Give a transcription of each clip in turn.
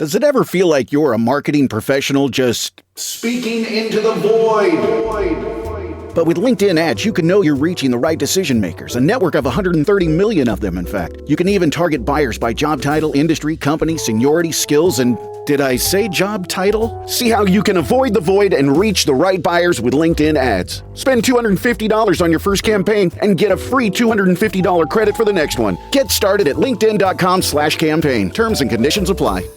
Does it ever feel like you're a marketing professional just speaking into the void? But with LinkedIn ads, you can know you're reaching the right decision makers, a network of 130 million of them, in fact. You can even target buyers by job title, industry, company, seniority, skills, and did I say job title? See how you can avoid the void and reach the right buyers with LinkedIn ads. Spend $250 on your first campaign and get a free $250 credit for the next one. Get started at linkedin.com/campaign. Terms and conditions apply.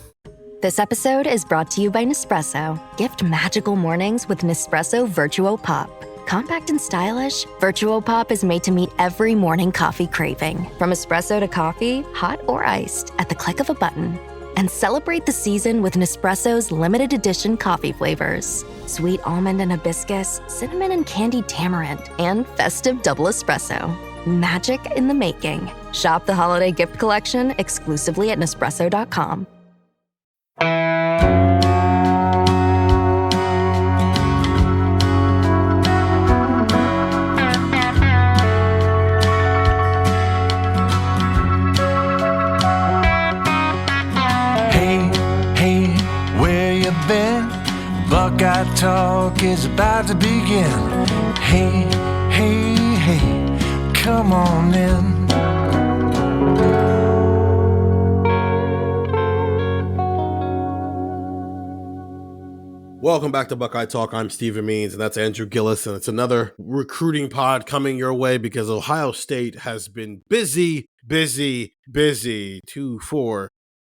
This episode is brought to you by Nespresso. Gift magical mornings with Nespresso Virtuo Pop. Compact and stylish, Virtuo Pop is made to meet every morning coffee craving. From espresso to coffee, hot or iced, at the click of a button. And celebrate the season with Nespresso's limited edition coffee flavors. Sweet almond and hibiscus, cinnamon and candied tamarind, and festive double espresso. Magic in the making. Shop the holiday gift collection exclusively at Nespresso.com. Buckeye Talk is about to begin. Hey, hey, hey, come on in. Welcome back to Buckeye Talk. I'm Stephen Means, and that's Andrew Gillis, and it's another recruiting pod coming your way because Ohio State has been busy.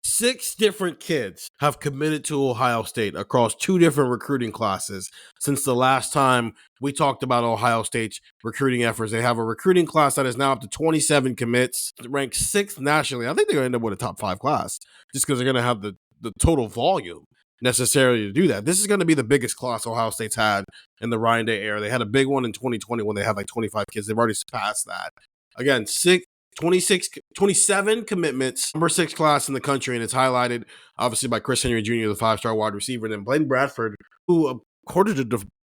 6 different kids have committed to Ohio State across 2 different recruiting classes since the last time we talked about Ohio State's recruiting efforts. They have a recruiting class that is now up to 27 commits, ranked 6th nationally. I think they're going to end up with a top 5 class just because they're going to have the total volume necessarily to do that. This is going to be the biggest class Ohio State's had in the Ryan Day era. They had a big one in 2020 when they had like 25 kids. They've already surpassed that. Again, 27 commitments, number 6 class in the country, and it's highlighted obviously by Chris Henry Jr., the 5-star wide receiver, and then Blaine Bradford, who according to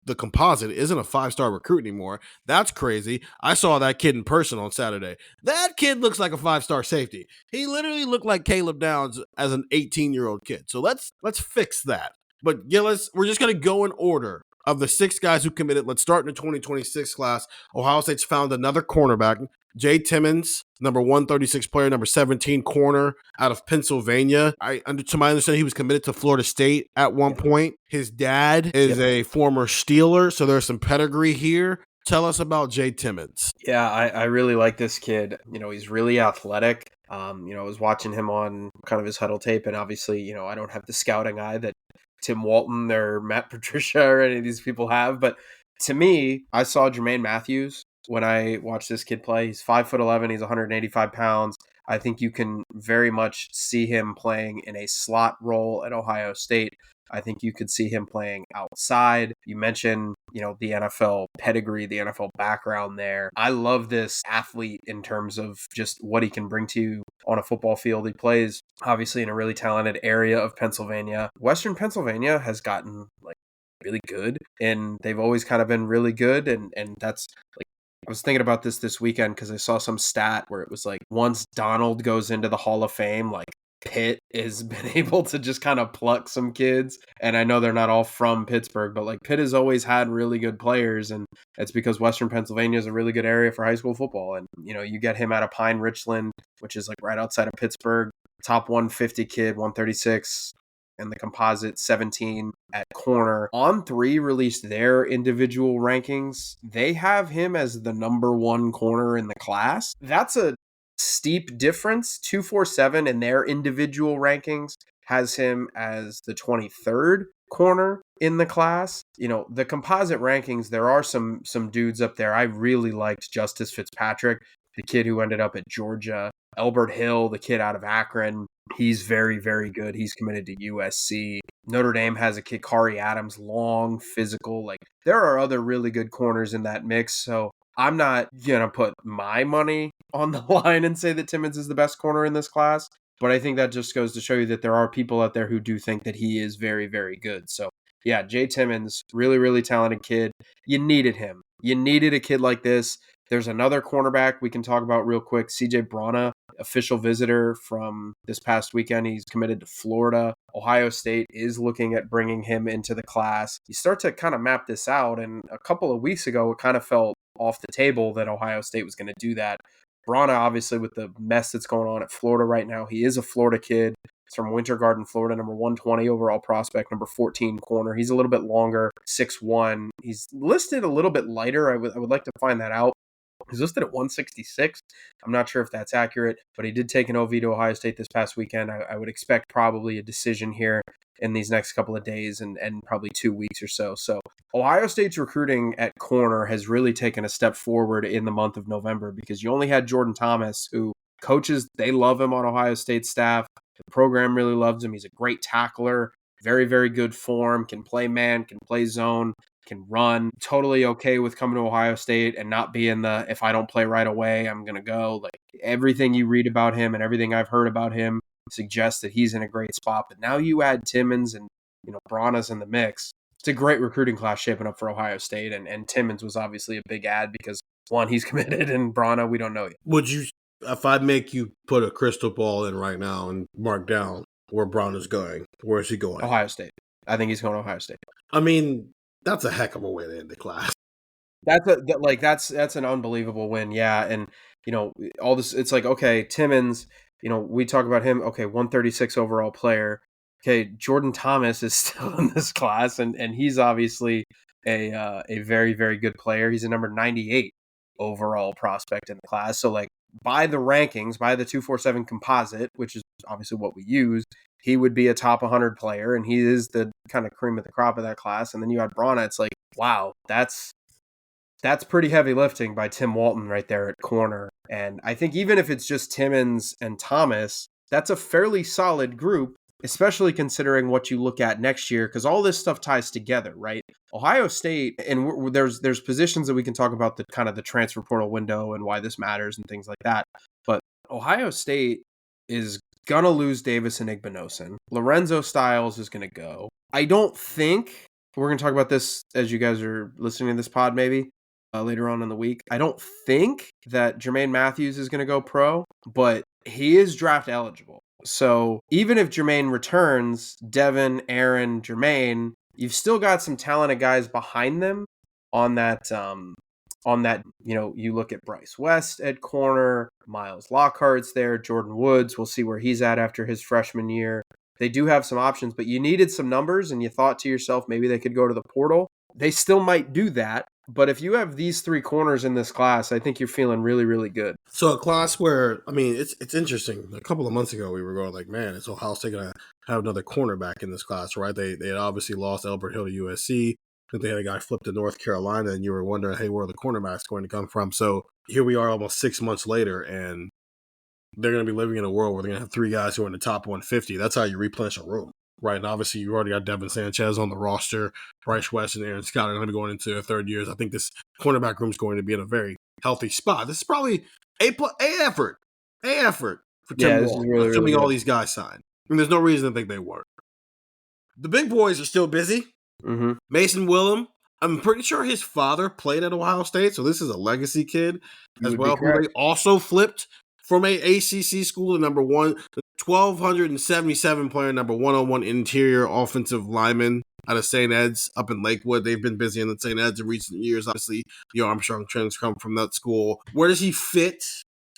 the composite isn't a 5-star recruit anymore. That's crazy. I saw that kid in person on Saturday. That kid looks like a 5-star safety. He literally looked like Caleb Downs as an 18-year-old kid. So let's fix that. But Gillis, we're just going to go in order of the 6 guys who committed. Let's start in the 2026 class. Ohio State's found another cornerback, Jay Timmons, number 136 player, number 17 corner out of Pennsylvania. To my understanding, he was committed to Florida State at one point. His dad is a former Steeler, so there's some pedigree here. Tell us about Jay Timmons. Yeah, I really like this kid. He's really athletic. I was watching him on kind of his huddle tape, and obviously, I don't have the scouting eye that Tim Walton or Matt Patricia or any of these people have. But to me, I saw Jermaine Matthews when I watched this kid play. He's 5'11", he's 185 pounds. I think you can very much see him playing in a slot role at Ohio State. I think you could see him playing outside. You mentioned, the NFL pedigree, the NFL background there. I love this athlete in terms of just what he can bring to you on a football field. He plays obviously in a really talented area of Pennsylvania. Western Pennsylvania has gotten really good, and they've always kind of been really good. And that's I was thinking about this weekend because I saw some stat where it was once Donald goes into the Hall of Fame, Pitt has been able to just kind of pluck some kids. And I know they're not all from Pittsburgh, but Pitt has always had really good players. And it's because Western Pennsylvania is a really good area for high school football. And, you get him out of Pine Richland, which is right outside of Pittsburgh, top 150 kid, 136. And the composite 17 at corner. On3 released their individual rankings. They have him as the number 1 corner in the class. That's a steep difference. 247 in their individual rankings has him as the 23rd corner in the class. The composite rankings, there are some dudes up there. I really liked Justice Fitzpatrick, the kid who ended up at Georgia. Elbert Hill, the kid out of Akron. He's very, very good. He's committed to USC. Notre Dame has a kid, Kari Adams, long, physical. There are other really good corners in that mix. So I'm not going to put my money on the line and say that Timmons is the best corner in this class. But I think that just goes to show you that there are people out there who do think that he is very, very good. So yeah, Jay Timmons, really, really talented kid. You needed him. You needed a kid like this There's another cornerback we can talk about real quick, CJ Brana, official visitor from this past weekend. He's committed to Florida. Ohio State is looking at bringing him into the class. You start to kind of map this out, and a couple of weeks ago, it kind of felt off the table that Ohio State was going to do that. Brana, obviously, with the mess that's going on at Florida right now, he is a Florida kid. He's from Winter Garden, Florida, number 120 overall prospect, number 14 corner. He's a little bit longer, 6'1". He's listed a little bit lighter. I would like to find that out. He's listed at 166. I'm not sure if that's accurate, but he did take an OV to Ohio State this past weekend. I would expect probably a decision here in these next couple of days and probably 2 weeks or so. So Ohio State's recruiting at corner has really taken a step forward in the month of November, because you only had Jordan Thomas, who coaches, they love him on Ohio State staff. The program really loves him. He's a great tackler, very, very good form, can play man, can play zone, can run. Totally okay with coming to Ohio State and not being the, if I don't play right away, I'm going to go. Like, everything you read about him and everything I've heard about him suggests that he's in a great spot. But now you add Timmons and, Brana's in the mix. It's a great recruiting class shaping up for Ohio State. And Timmons was obviously a big add because, one, he's committed, and Brana, we don't know yet. Would you, if I make you put a crystal ball in right now and mark down where Brana's going, where is he going? Ohio State. I think he's going to Ohio State. I mean, that's a heck of a way to end the class. That's an unbelievable win. Yeah. And, all this, it's like, okay, Timmons, we talk about him. Okay. 136 overall player. Okay. Jordan Thomas is still in this class, and he's obviously a very, very good player. He's a number 98 overall prospect in the class. So, like, by the rankings, by the 247 composite, which is obviously what we use, he would be a top 100 player, and he is the kind of cream of the crop of that class. And then you had Brana. It's like, wow, that's pretty heavy lifting by Tim Walton right there at corner. And I think even if it's just Timmons and Thomas, that's a fairly solid group, especially considering what you look at next year, because all this stuff ties together, right? Ohio State, and there's positions that we can talk about, the kind of the transfer portal window and why this matters and things like that. But Ohio State is going to lose Davis and Igbinosun. Lorenzo Styles is going to go. I don't think, we're going to talk about this as you guys are listening to this pod maybe later on in the week. I don't think that Jermaine Matthews is going to go pro, but he is draft eligible. So even if Jermaine returns, Devin, Aaron, Jermaine, you've still got some talented guys behind them on that. You look at Bryce West at corner, Miles Lockhart's there, Jordan Woods. We'll see where he's at after his freshman year. They do have some options, but you needed some numbers, and you thought to yourself, maybe they could go to the portal. They still might do that. But if you have these three corners in this class, I think you're feeling really, really good. So a class where, I mean, it's interesting. A couple of months ago, we were going like, man, is Ohio State going to have another cornerback in this class, right? They had obviously lost Albert Hill to USC. They had a guy flipped to North Carolina, and you were wondering, hey, where are the cornerbacks going to come from? So here we are almost 6 months later, and they're going to be living in a world where they're going to have three guys who are in the top 150. That's how you replenish a room. Right, and obviously you already got Devin Sanchez on the roster. Bryce West and Aaron Scott are going to be going into their third years. I think this cornerback room is going to be in a very healthy spot. This is probably a effort for Tim Wall, really, assuming really all these guys sign. And there's no reason to think they weren't. The big boys are still busy. Mm-hmm. Mason Wilhelm, I'm pretty sure his father played at Ohio State, so this is a legacy kid as well, who they also flipped from a ACC school to number 1,277 player, number 101 interior offensive lineman out of St. Ed's up in Lakewood. They've been busy in the St. Ed's in recent years. Obviously, the Armstrong trends come from that school. Where does he fit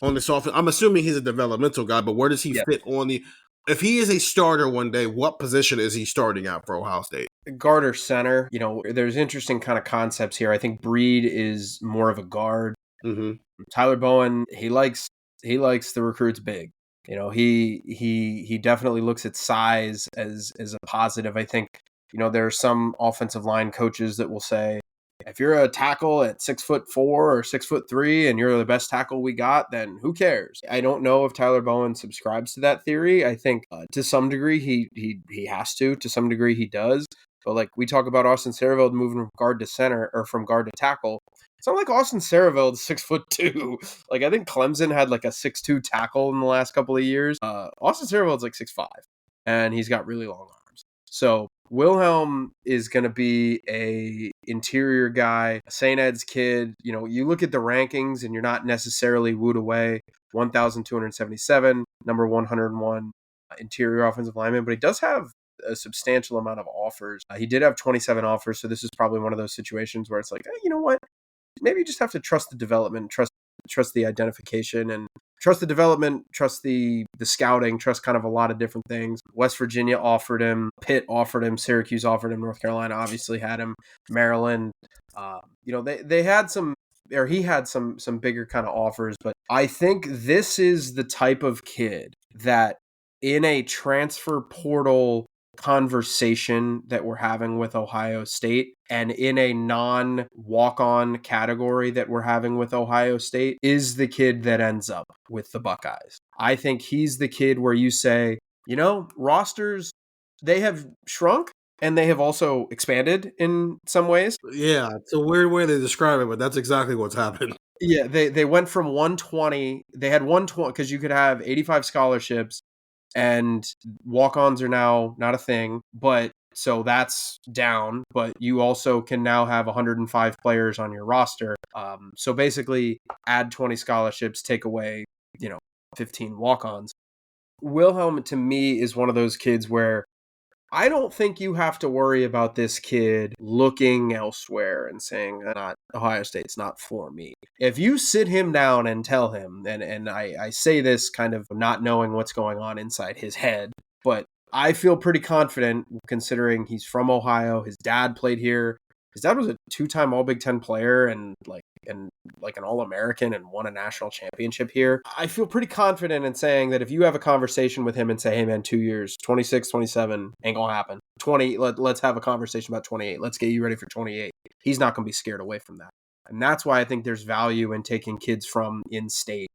on this offense? I'm assuming he's a developmental guy, but where does he fit on the... If he is a starter one day, what position is he starting out for Ohio State? Guard or center. There's interesting kind of concepts here. I think Breed is more of a guard. Mm-hmm. Tyler Bowen, he likes the recruits big. He definitely looks at size as a positive. I think, there are some offensive line coaches that will say, if you're a tackle at 6'4" or 6'3" and you're the best tackle we got, then who cares? I don't know if Tyler Bowen subscribes to that theory. I think to some degree he has to some degree he does. But like we talk about Austin Sareveld moving from guard to center or from guard to tackle. It's not like Austin Saraveld's 6'2". Like I think Clemson had like a 6'2" tackle in the last couple of years. Austin Saraveld's like 6'5", and he's got really long arms. So Wilhelm is going to be a interior guy, a St. Ed's kid. You know, you look at the rankings and you're not necessarily wooed away. 1,277, number 101 interior offensive lineman, but he does have a substantial amount of offers. He did have 27 offers, so this is probably one of those situations where it's like, hey, you know what? Maybe you just have to trust the development, trust the identification, and trust the development, trust the scouting, trust kind of a lot of different things. West Virginia offered him, Pitt offered him, Syracuse offered him, North Carolina obviously had him, Maryland. They had some, or he had some bigger kind of offers, but I think this is the type of kid that in a transfer portal conversation that we're having with Ohio State and in a non-walk-on category that we're having with Ohio State is the kid that ends up with the Buckeyes. I think he's the kid where you say, you know, rosters, they have shrunk and they have also expanded in some ways. Yeah, it's a weird way they describe it, but that's exactly what's happened. Yeah, they went from 120, they had 120 because you could have 85 scholarships and walk-ons are now not a thing, but so that's down, but you also can now have 105 players on your roster. So basically add 20 scholarships, take away, 15 walk-ons. Wilhelm to me is one of those kids where I don't think you have to worry about this kid looking elsewhere and saying, Ohio State's not for me. If you sit him down and tell him, and I say this kind of not knowing what's going on inside his head, but I feel pretty confident considering he's from Ohio. His dad played here. His dad was a 2-time All Big Ten player and an All-American and won a national championship here. I feel pretty confident in saying that if you have a conversation with him and say, hey man, 2 years, 26, 27, ain't gonna happen. 20, let's have a conversation about 28. Let's get you ready for 28. He's not gonna be scared away from that. And that's why I think there's value in taking kids from in-state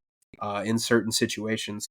in certain situations.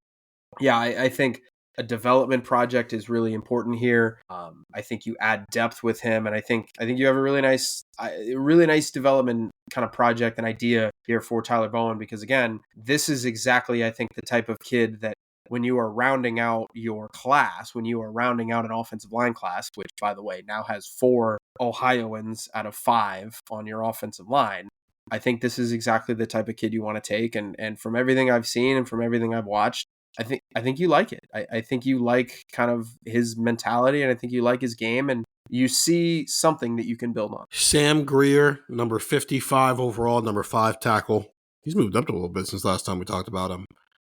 Yeah, I think a development project is really important here. I think you add depth with him, and I think you have a really nice development kind of project and idea here for Tyler Bowen, because again, this is exactly, I think, the type of kid that when you are rounding out your class, when you are rounding out an offensive line class, which by the way now has 4 Ohioans out of 5 on your offensive line, I think this is exactly the type of kid you want to take. And from everything I've seen and from everything I've watched, I think you like it. I think you like kind of his mentality, and I think you like his game, and you see something that you can build on. Sam Greer, number 55 overall, number 5 tackle. He's moved up a little bit since last time we talked about him.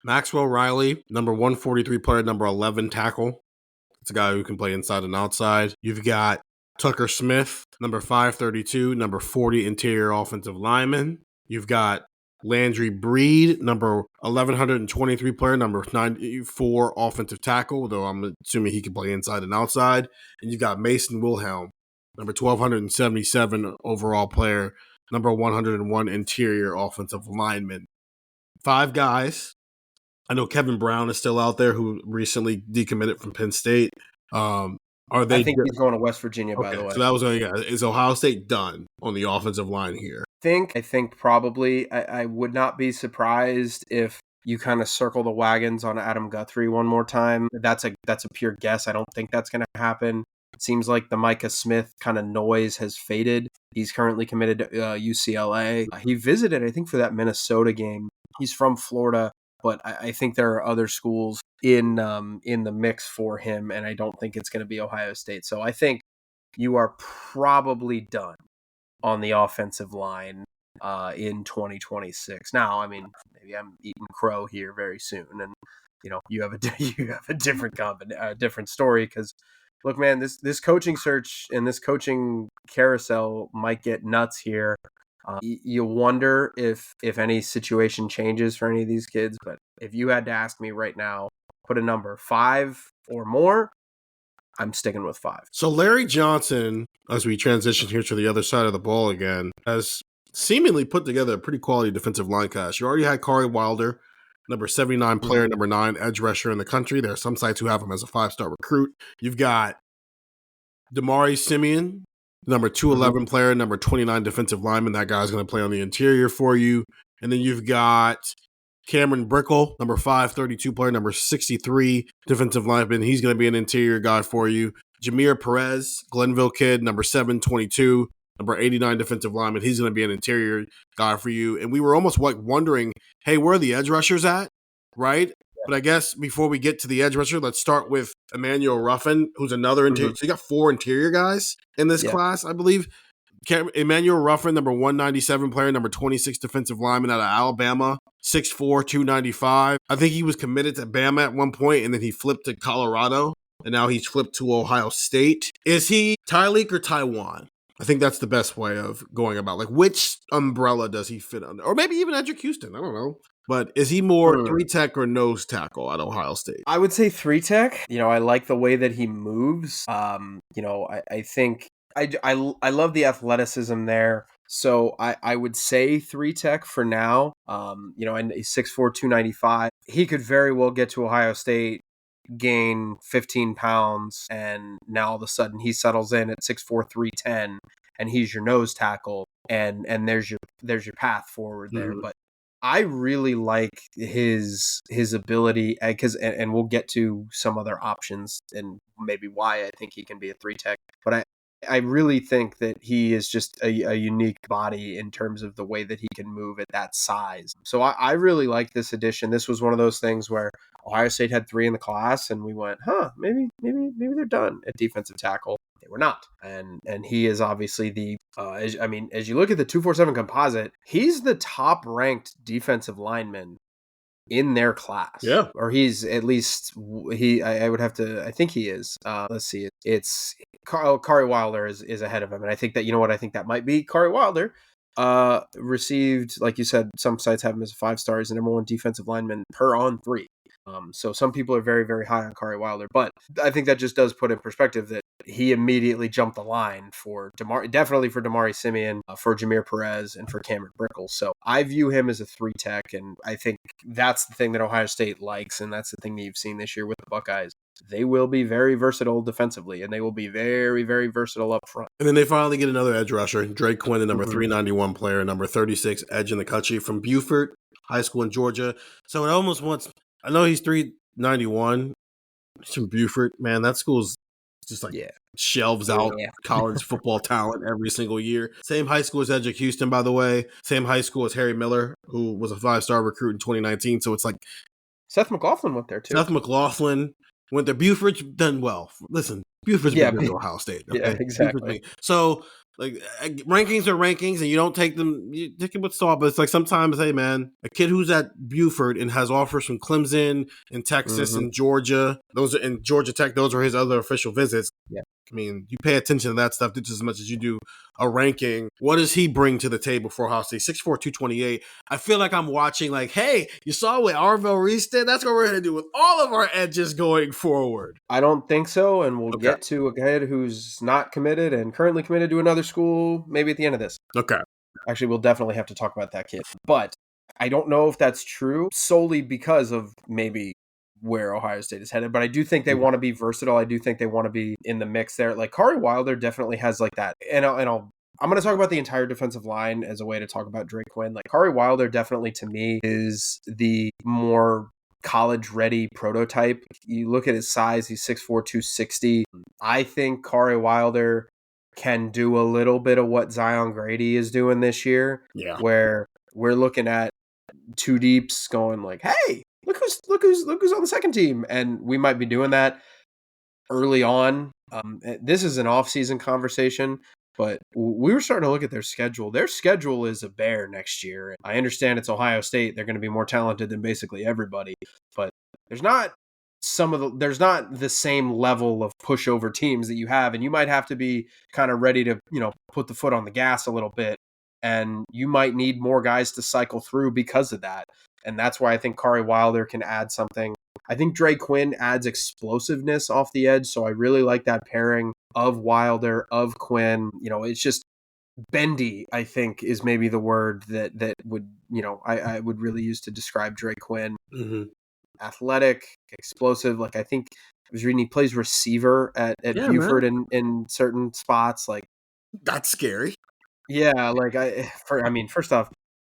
Maxwell Riley, number 143 player, number 11 tackle. It's a guy who can play inside and outside. You've got Tucker Smith, number 532, number 40 interior offensive lineman. You've got Landry Breed, number 1,123 player, number 94 offensive tackle, though I'm assuming he can play inside and outside. And you've got Mason Wilhelm, number 1,277 overall player, number 101 interior offensive lineman. 5 guys. I know Kevin Brown is still out there, who recently decommitted from Penn State. I think he's going to West Virginia, by the way. So that was is Ohio State done on the offensive line here? I think probably I would not be surprised if you kind of circle the wagons on Adam Guthrie one more time. That's a pure guess. I don't think that's going to happen. It seems like the Micah Smith kind of noise has faded. He's currently committed to UCLA. He visited, I think, for that Minnesota game. He's from Florida, but I think there are other schools in the mix for him, and I don't think it's going to be Ohio State. So I think you are probably done on the offensive line in 2026. Now, I mean, maybe I'm eating crow here very soon, and you have a different story, because look, man, this coaching search and this coaching carousel might get nuts here. You wonder if any situation changes for any of these kids, but if you had to ask me right now, put a number 5 or more, I'm sticking with 5. So Larry Johnson, as we transition here to the other side of the ball again, has seemingly put together a pretty quality defensive line class. You already had Corey Wilder, number 79 player, number 9 edge rusher in the country. There are some sites who have him as a 5-star recruit. You've got Damari Simeon, number 211 player, number 29 defensive lineman. That guy's going to play on the interior for you. And then you've got Cameron Brickle, number 532 player, number 63 defensive lineman. He's going to be an interior guy for you. Jameer Perez, Glenville kid, number 722, number 89 defensive lineman. He's going to be an interior guy for you. And we were almost like wondering, hey, where are the edge rushers at? Right? But I guess before we get to the edge rusher, let's start with Emmanuel Ruffin, who's another interior. So you got 4 interior guys in this class, I believe. Emmanuel Ruffin, number 197 player, number 26 defensive lineman out of Alabama, 6'4", 295. I think he was committed to Bama at one point, and then he flipped to Colorado, and now he's flipped to Ohio State. Is he Tyleek or Taiwan? I think that's the best way of going about, like, which umbrella does he fit under? Or maybe even Edric Houston, I don't know. But is he more 3-tech or nose tackle at Ohio State? I would say 3-tech. I like the way that he moves. I think I love the athleticism there. So I would say 3-tech for now. And he's 6'4", 295. He could very well get to Ohio State, gain 15 pounds, and now all of a sudden he settles in at 6'4", 310, and he's your nose tackle, and there's your path forward there. But I really like his ability, because and we'll get to some other options and maybe why I think he can be a 3-tech. But I really think that he is just a unique body in terms of the way that he can move at that size. So I really like this addition. This was one of those things where Ohio State had 3 in the class, and we went, maybe they're done at defensive tackle. They were not. And he is obviously as you look at the 247 composite, he's the top ranked defensive lineman in their class. Yeah. Or he's at least, I would have to, I think he is. Let's see. It's Kari Wilder is ahead of him. And I think that, I think that might be Kari Wilder. Received, like you said, some sites have him as a 5-star. He's the number 1 defensive lineman per on 3. So some people are very, very high on Kari Wilder, but I think that just does put in perspective that he immediately jumped the line for definitely for Damari Simeon, for Jameer Perez, and for Cameron Brickles. So I view him as a 3-tech, and I think that's the thing that Ohio State likes, and that's the thing that you've seen this year with the Buckeyes. They will be very versatile defensively, and they will be very, very versatile up front. And then they finally get another edge rusher, Drake Quinn, the number 391 player, number 36 edge in the country from Buford High School in Georgia. So it almost wants, I know he's 391. He's from Buford. Man, that school's just like shelves out college football talent every single year. Same high school as Edric Houston, by the way. Same high school as Harry Miller, who was a 5-star recruit in 2019. So it's like Seth McLaughlin went there too. Seth McLaughlin went there. Buford's done well. Listen, Buford's been to Ohio State. Okay? Yeah, exactly. So like rankings are rankings, and you don't take them. You take them with salt. But it's like sometimes, hey man, a kid who's at Buford and has offers from Clemson and Texas and Georgia, those are in Georgia Tech. Those are his other official visits. Yeah. I mean, you pay attention to that stuff just as much as you do a ranking. What does he bring to the table for Ohio State? 6'4", 228. I feel like I'm watching like, hey, you saw what Arvell Reese did? That's what we're going to do with all of our edges going forward. I don't think so, and we'll get to a kid who's not committed and currently committed to another school maybe at the end of this. Okay. Actually, we'll definitely have to talk about that kid. But I don't know if that's true solely because of maybe where Ohio State is headed, but I do think they want to be versatile. I do think they want to be in the mix there. Like Kari Wilder definitely has like that. I'm going to talk about the entire defensive line as a way to talk about Drake Quinn. Like Kari Wilder definitely to me is the more college ready prototype. You look at his size, he's 6'4", 260. I think Kari Wilder can do a little bit of what Zion Grady is doing this year, where we're looking at 2 deeps going like, hey, look who's on the second team. And we might be doing that early on. This is an off-season conversation, but we were starting to look at their schedule. Their schedule is a bear next year. I understand it's Ohio State. They're going to be more talented than basically everybody, but there's not the same level of pushover teams that you have. And you might have to be kind of ready to, put the foot on the gas a little bit. And you might need more guys to cycle through because of that. And that's why I think Kari Wilder can add something. I think Drake Quinn adds explosiveness off the edge. So I really like that pairing of Wilder, of Quinn. It's just bendy, I think, is maybe the word that would, I would really use to describe Drake Quinn. Athletic, explosive. Like I think I was reading he plays receiver at Buford in certain spots. Like that's scary. Yeah, like first off,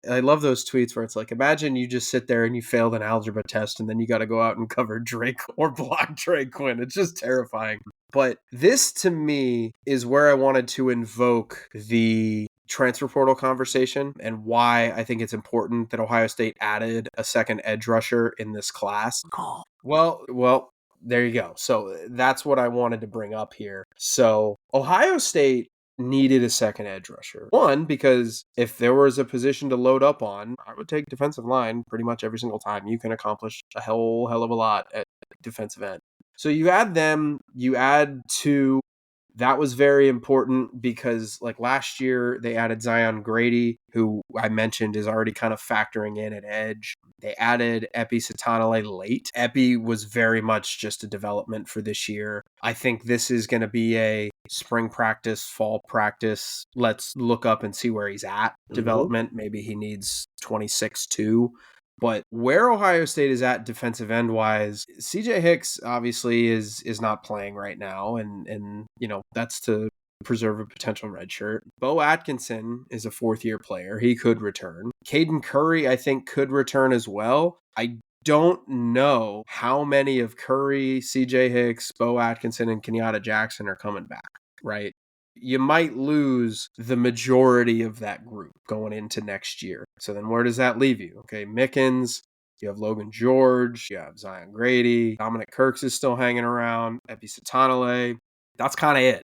I love those tweets where it's like, imagine you just sit there and you failed an algebra test and then you got to go out and cover Drake or block Drake Quinn. It's just terrifying. But this, to me, is where I wanted to invoke the transfer portal conversation and why I think it's important that Ohio State added a second edge rusher in this class. Well, there you go. So that's what I wanted to bring up here. So Ohio State needed a second edge rusher. One, because if there was a position to load up on, I would take defensive line pretty much every single time. You can accomplish a hell of a lot at defensive end. So you add them, you add two. That was very important because like last year they added Zion Grady, who I mentioned is already kind of factoring in at edge. They added Epi Satanale late. Epi was very much just a development for this year. I think this is going to be a spring practice, fall practice. Let's look up and see where he's at development. Maybe he needs 26-2. But where Ohio State is at defensive end wise, CJ Hicks obviously is not playing right now, and that's to preserve a potential red shirt. Bo Atkinson is a fourth-year player. He could return. Caden Curry, I think, could return as well. I don't know how many of Curry, CJ Hicks, Bo Atkinson, and Kenyatta Jackson are coming back, right? You might lose the majority of that group going into next year. So then where does that leave you? Okay, Mickens, you have Logan George, you have Zion Grady, Dominic Kirks is still hanging around, Epi Satanale. That's kind of it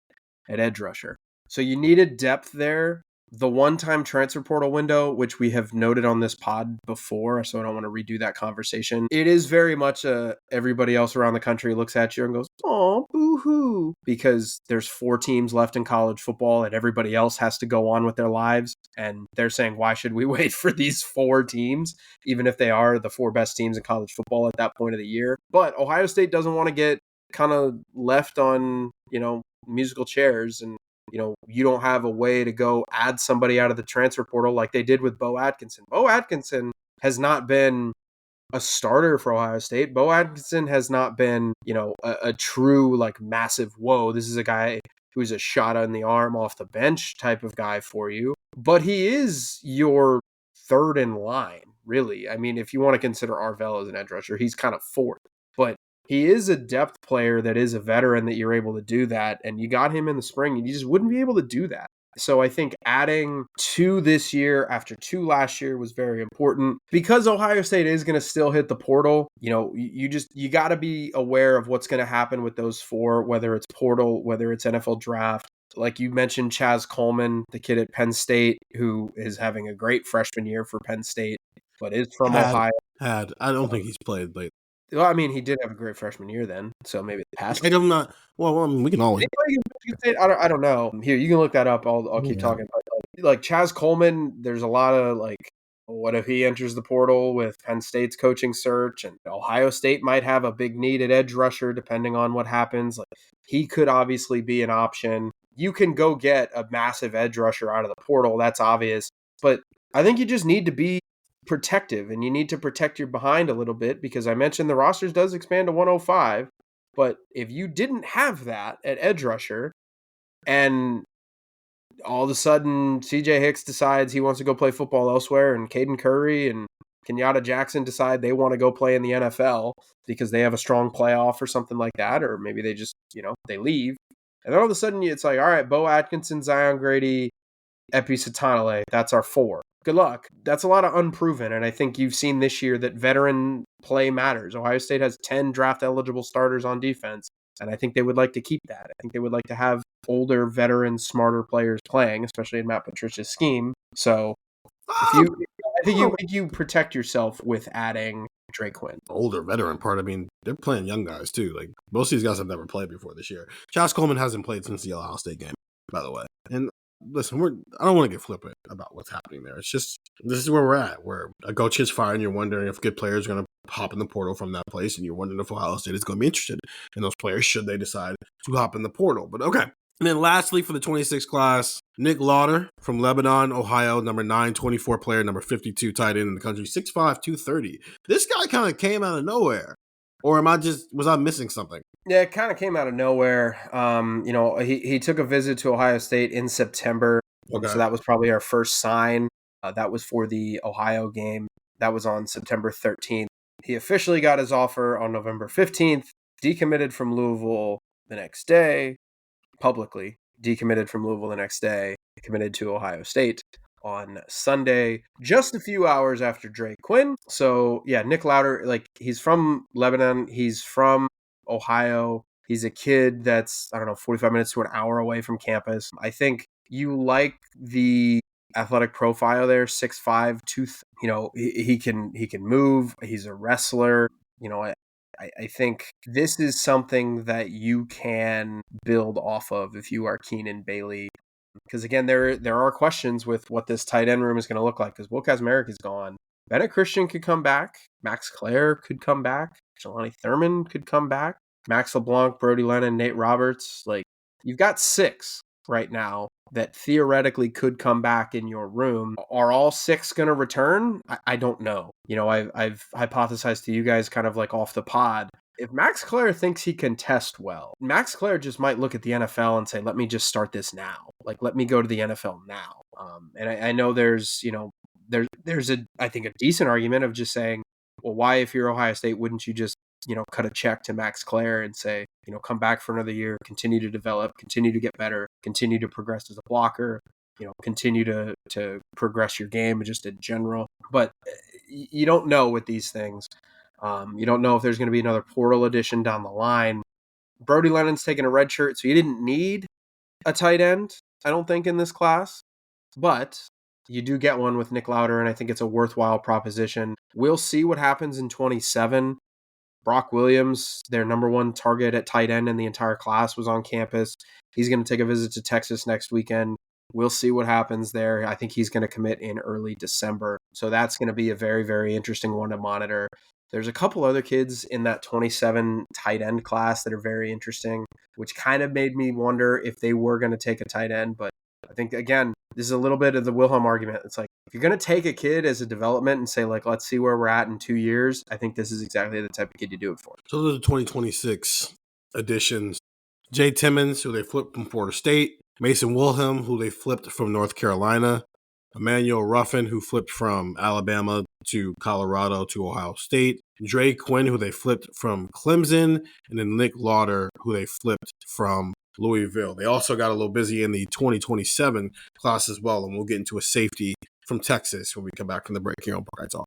at edge rusher. So you needed depth there. The one-time transfer portal window, which we have noted on this pod before, so I don't want to redo that conversation. It is very much everybody else around the country looks at you and goes, oh, boo-hoo, because there's 4 teams left in college football and everybody else has to go on with their lives. And they're saying, why should we wait for these 4 teams, even if they are the 4 best teams in college football at that point of the year? But Ohio State doesn't want to get kind of left on, musical chairs, and you don't have a way to go add somebody out of the transfer portal like they did with Bo Atkinson. Bo Atkinson has not been a starter for Ohio State. Bo Atkinson has not been, a true like massive, whoa, this is a guy who's a shot on the arm off the bench type of guy for you. But he is your third in line, really. I mean, if you want to consider Arvell as an edge rusher, he's kind of fourth. But he is a depth player that is a veteran that you're able to do that. And you got him in the spring and you just wouldn't be able to do that. So I think adding 2 this year after 2 last year was very important because Ohio State is going to still hit the portal. You got to be aware of what's going to happen with those 4, whether it's portal, whether it's NFL draft. Like you mentioned, Chaz Coleman, the kid at Penn State, who is having a great freshman year for Penn State, but is from Ohio. I don't think he's played late. Well, I mean, he did have a great freshman year then, so maybe it passed. I don't know. Well, we can always. I don't know. Here, you can look that up. I'll keep talking. Like Chaz Coleman, there's a lot of like, what if he enters the portal with Penn State's coaching search, and Ohio State might have a big need at edge rusher depending on what happens. Like he could obviously be an option. You can go get a massive edge rusher out of the portal. That's obvious, but I think you just need to be protective, and you need to protect your behind a little bit because I mentioned the rosters does expand to 105, but if you didn't have that at edge rusher and all of a sudden CJ Hicks decides he wants to go play football elsewhere and Caden Curry and Kenyatta Jackson decide they want to go play in the NFL because they have a strong playoff or something like that, or maybe they just, they leave, and then all of a sudden it's like, all right, Bo Atkinson, Zion Grady, Epi Satanale, that's our 4. Good luck. That's a lot of unproven, and I think you've seen this year that veteran play matters. Ohio State has 10 draft-eligible starters on defense, and I think they would like to keep that. I think they would like to have older, veteran, smarter players playing, especially in Matt Patricia's scheme. So I think you protect yourself with adding Drake Quinn. Older veteran part, I mean, they're playing young guys, too. Like, most of these guys have never played before this year. Chaz Coleman hasn't played since the Ohio State game, by the way. And listen, I don't want to get flippant about what's happening there. It's just, this is where we're at, where a coach gets fired and you're wondering if good players are going to hop in the portal from that place, and you're wondering if Ohio State is going to be interested in those players should they decide to hop in the portal. But okay. And then lastly, for the 26th class, Nick Lautar from Lebanon, Ohio, number 924 player, number 52 tight end in the country, 6'5", 230. This guy kind of came out of nowhere. Or was I missing something? Yeah, it kind of came out of nowhere. He took a visit to Ohio State in September. Okay. So that was probably our first sign. That was for the Ohio game. That was on September 13th. He officially got his offer on November 15th, decommitted from Louisville, the next day, publicly decommitted from Louisville the next day, committed to Ohio State on Sunday, just a few hours after Drake Quinn. So yeah, Nick Lautar, like, he's from Lebanon, he's from Ohio. He's a kid that's, 45 minutes to an hour away from campus. I think you like the athletic profile there, 6'5", he can move. He's a wrestler. I think this is something that you can build off of if you are Keenan Bailey. Because again, there are questions with what this tight end room is going to look like, because Will Kazmarek is gone. Bennett Christian could come back. Max Clare could come back. Jelani Thurman could come back. Max LeBlanc, Brody Lennon, Nate Roberts. Like, you've got 6 right now that theoretically could come back in your room. Are all 6 going to return? I don't know. I've hypothesized to you guys kind of like off the pod. If Max Clare thinks he can test well, Max Clare just might look at the NFL and say, let me just start this now. Like, let me go to the NFL now. And I know there's I think a decent argument of just saying, well, why, if you're Ohio State, wouldn't you just, cut a check to Max Clare and say, come back for another year, continue to develop, continue to get better, continue to progress as a blocker, continue to progress your game just in general. But you don't know with these things. You don't know if there's going to be another portal addition down the line. Brody Lennon's taking a red shirt, so you didn't need a tight end, I don't think, in this class. But you do get one with Nick Lautar, and I think it's a worthwhile proposition. We'll see what happens in 27. Brock Williams, their number 1 target at tight end in the entire class, was on campus. He's going to take a visit to Texas next weekend. We'll see what happens there. I think he's going to commit in early December. So that's going to be a very, very interesting one to monitor. There's a couple other kids in that 27 tight end class that are very interesting, which kind of made me wonder if they were going to take a tight end. But I think, again, this is a little bit of the Wilhelm argument. It's like, if you're going to take a kid as a development and say, like, let's see where we're at in 2 years, I think this is exactly the type of kid you do it for. So those are the 2026 additions. Jay Timmons, who they flipped from Florida State. Mason Wilhelm, who they flipped from North Carolina. Emmanuel Ruffin, who flipped from Alabama to Colorado to Ohio State. Drake Quinn, who they flipped from Clemson. And then Nick Lautar, who they flipped from Louisville. They also got a little busy in the 2027 class as well, and we'll get into a safety from Texas when we come back from the break here on Buckeye Talk.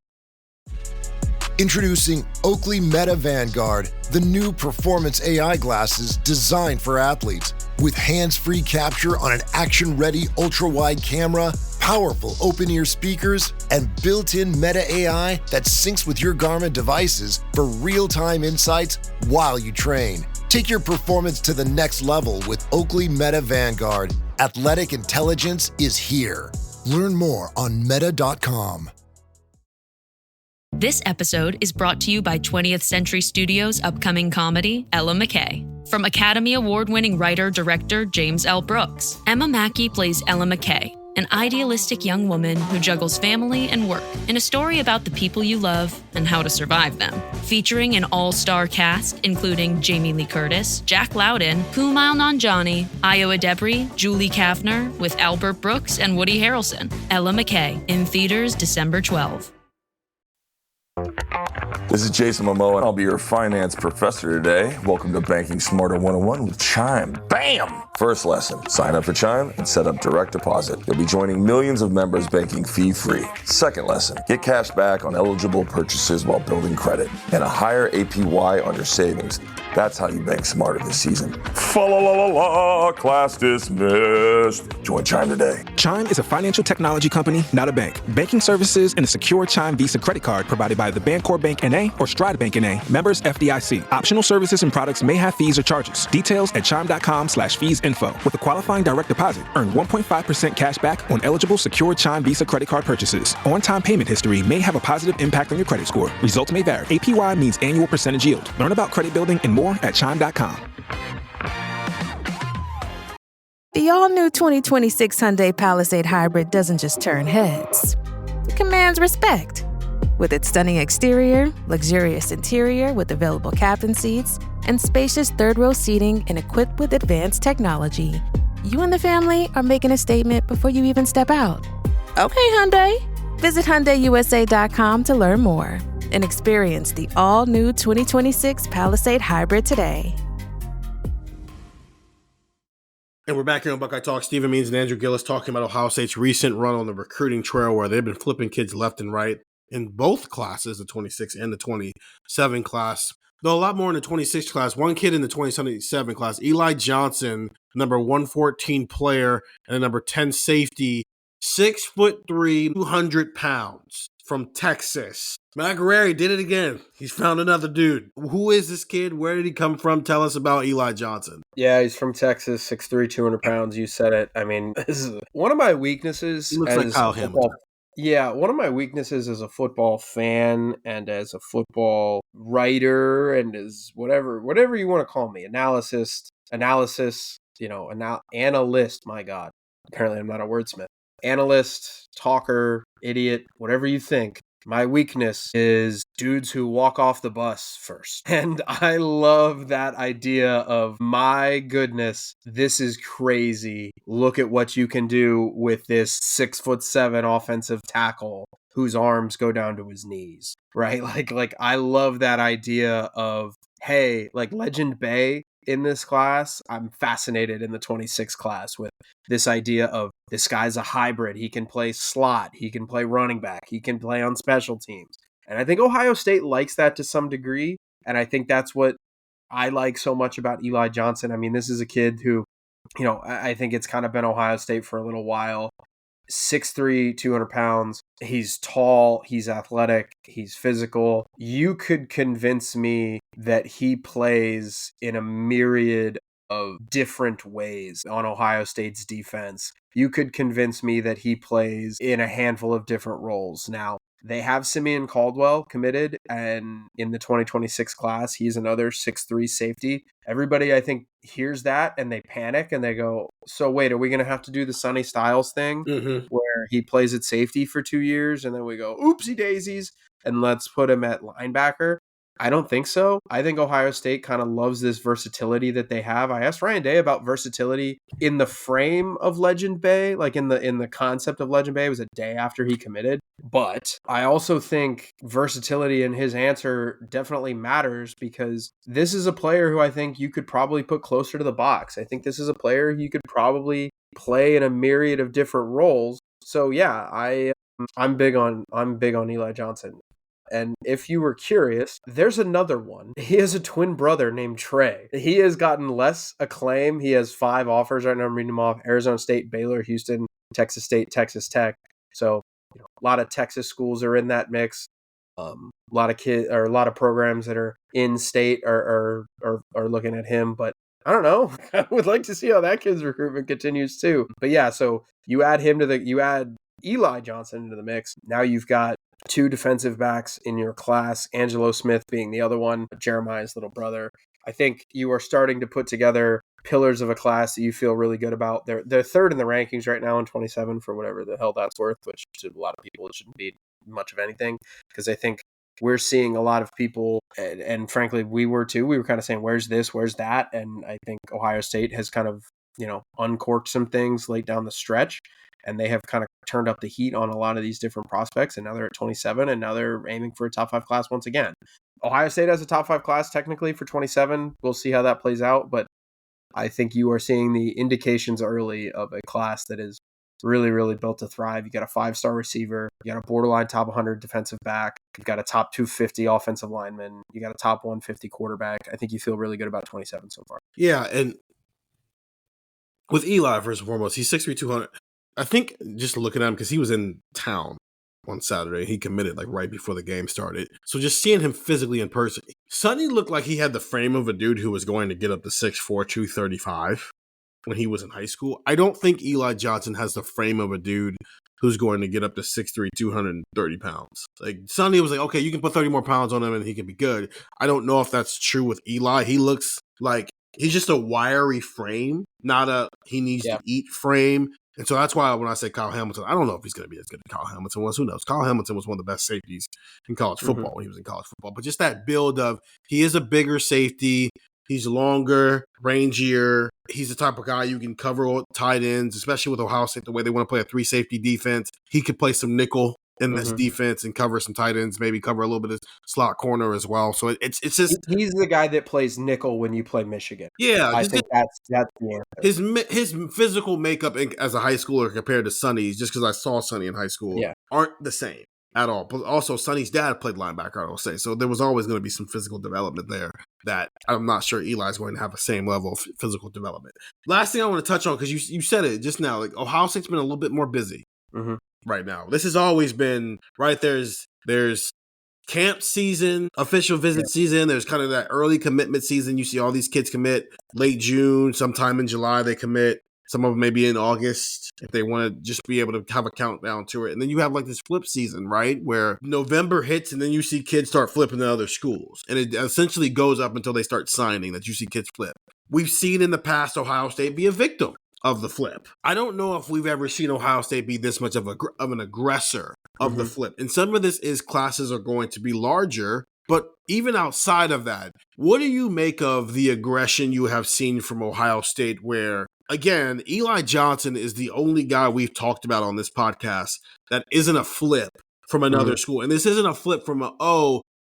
Introducing Oakley Meta Vanguard, the new performance AI glasses designed for athletes. With hands-free capture on an action-ready ultra-wide camera, powerful open-ear speakers, and built-in Meta AI that syncs with your Garmin devices for real-time insights while you train. Take your performance to the next level with Oakley Meta Vanguard. Athletic intelligence is here. Learn more on meta.com. This episode is brought to you by 20th Century Studios' upcoming comedy, Ella McKay. From Academy Award-winning writer-director James L. Brooks, Emma Mackey plays Ella McKay, an idealistic young woman who juggles family and work in a story about the people you love and how to survive them. Featuring an all-star cast including Jamie Lee Curtis, Jack Loudon, Kumail Nanjiani, Io Adebri, Julie Kavner, with Albert Brooks and Woody Harrelson. Ella McKay, in theaters December 12. This is Jason Momoa, and I'll be your finance professor today. Welcome to Banking Smarter 101 with Chime. Bam! First lesson, sign up for Chime and set up direct deposit. You'll be joining millions of members banking fee-free. Second lesson, get cash back on eligible purchases while building credit and a higher APY on your savings. That's how you bank smarter this season. Fa-la-la-la-la, class dismissed. Join Chime today. Chime is a financial technology company, not a bank. Banking services and a secure Chime Visa credit card provided by the Bancorp Bank N.A. or Stride Bank N.A. Members FDIC. Optional services and products may have fees or charges. Details at chime.com/feesinfo. With a qualifying direct deposit, earn 1.5% cash back on eligible secure Chime Visa credit card purchases. On-time payment history may have a positive impact on your credit score. Results may vary. APY means annual percentage yield. Learn about credit building and more at chime.com. The all-new 2026 Hyundai Palisade Hybrid doesn't just turn heads. It commands respect. With its stunning exterior, luxurious interior with available captain seats, and spacious third-row seating and equipped with advanced technology, you and the family are making a statement before you even step out. Okay, Hyundai. Visit HyundaiUSA.com to learn more and experience the all-new 2026 Palisade Hybrid today. And we're back here on Buckeye Talk. Stephen Means and Andrew Gillis talking about Ohio State's recent run on the recruiting trail where they've been flipping kids left and right in both classes, the 26 and the 27 class. Though a lot more in the 26 class. One kid in the 27 class, Eli Johnson, number 114 player and a number 10 safety, 6'3", 200 pounds from Texas. McGarry did it again. He's found another dude. Who is this kid? Where did he come from? Tell us about Eli Johnson. Yeah, he's from Texas, 6'3", 200 pounds. You said it. I mean, this is one of my weaknesses. He looks like Kyle Hamilton. Yeah, one of my weaknesses as a football fan and as a football writer and as whatever you want to call me, analysis, analyst, my God. Apparently I'm not a wordsmith. Analyst, talker, idiot, whatever you think. My weakness is dudes who walk off the bus first. And I love that idea of, my goodness, this is crazy. Look at what you can do with this 6'7" offensive tackle whose arms go down to his knees, right? Like I love that idea of, hey, like Legend Bay in this class. I'm fascinated in the 26 class with this idea of this guy's a hybrid. He can play slot. He can play running back. He can play on special teams. And I think Ohio State likes that to some degree. And I think that's what I like so much about Eli Johnson. I mean, this is a kid who, I think it's kind of been Ohio State for a little while. 6'3", 200 pounds. He's tall. He's athletic. He's physical. You could convince me that he plays in a myriad of different ways on Ohio State's defense. You could convince me that he plays in a handful of different roles. Now, they have Simeon Caldwell committed, and in the 2026 class, he's another 6'3" safety. Everybody, I think, hears that, and they panic, and they go, so wait, are we going to have to do the Sonny Styles thing where he plays at safety for 2 years, and then we go, oopsie daisies, and let's put him at linebacker? I don't think so. I think Ohio State kind of loves this versatility that they have. I asked Ryan Day about versatility in the frame of Legend Bay, like in the concept of Legend Bay. It was a day after he committed. But I also think versatility in his answer definitely matters, because this is a player who I think you could probably put closer to the box. I think this is a player you could probably play in a myriad of different roles. So yeah, I'm big on Eli Johnson. And if you were curious, there's another one. He has a twin brother named Trey. He has gotten less acclaim. He has 5 offers right now. I'm reading them off: Arizona State, Baylor, Houston, Texas State, Texas Tech. So a lot of Texas schools are in that mix. A lot of programs that are in state are looking at him. But I don't know. I would like to see how that kid's recruitment continues too. But yeah, so you add Eli Johnson into the mix. Now you've got 2 defensive backs in your class, Angelo Smith being the other one, Jeremiah's little brother. I think you are starting to put together pillars of a class that you feel really good about. They're third in the rankings right now in 27 for whatever the hell that's worth, which to a lot of people it shouldn't be much of anything, because I think we're seeing a lot of people, and frankly we were too, we were kind of saying, where's this, where's that? And I think Ohio State has kind of, uncorked some things late down the stretch, and they have kind of turned up the heat on a lot of these different prospects, and now they're at 27, and now they're aiming for a top 5 class once again. Ohio State has a top 5 class technically for 27. We'll see how that plays out, but I think you are seeing the indications early of a class that is really, really built to thrive. You got a 5-star receiver, you got a borderline top 100 defensive back, you've got a top 250 offensive lineman, you got a top 150 quarterback. I think you feel really good about 27 so far. Yeah, and with Eli, first and foremost, he's 6'3", 200. I think just looking at him, because he was in town on Saturday, he committed like right before the game started. So just seeing him physically in person, Sonny looked like he had the frame of a dude who was going to get up to 6'4", 235 when he was in high school. I don't think Eli Johnson has the frame of a dude who's going to get up to 6'3", 230 pounds. Like Sonny was like, okay, you can put 30 more pounds on him and he can be good. I don't know if that's true with Eli. He looks like he's just a wiry frame, not a he needs to eat frame. And so that's why when I say Kyle Hamilton, I don't know if he's going to be as good as Kyle Hamilton was. Who knows? Kyle Hamilton was one of the best safeties in college football when he was in college football. But just that build of, he is a bigger safety. He's longer, rangier. He's the type of guy you can cover tight ends, especially with Ohio State, the way they want to play a 3-safety defense. He could play some nickel in this defense and cover some tight ends, maybe cover a little bit of slot corner as well. So it's just he's the guy that plays nickel when you play Michigan. Yeah, I think that's the answer. His physical makeup as a high schooler compared to Sonny's, just because I saw Sonny in high school, aren't the same at all. But also, Sonny's dad played linebacker, I will say. So there was always going to be some physical development there that I'm not sure Eli's going to have the same level of physical development. Last thing I want to touch on, because you said it just now, like Ohio State's been a little bit more busy right now. This has always been, right, there's camp season, official visit season. There's kind of that early commitment season. You see all these kids commit late June, sometime in July they commit. Some of them maybe in August if they want to just be able to have a countdown to it. And then you have like this flip season, right? Where November hits and then you see kids start flipping to other schools. And it essentially goes up until they start signing that you see kids flip. We've seen in the past Ohio State be a victim of the flip. I don't know if we've ever seen Ohio State be this much of an aggressor of the flip. And some of this is classes are going to be larger. But even outside of that, what do you make of the aggression you have seen from Ohio State where, again, Eli Johnson is the only guy we've talked about on this podcast that isn't a flip from another school. And this isn't a flip from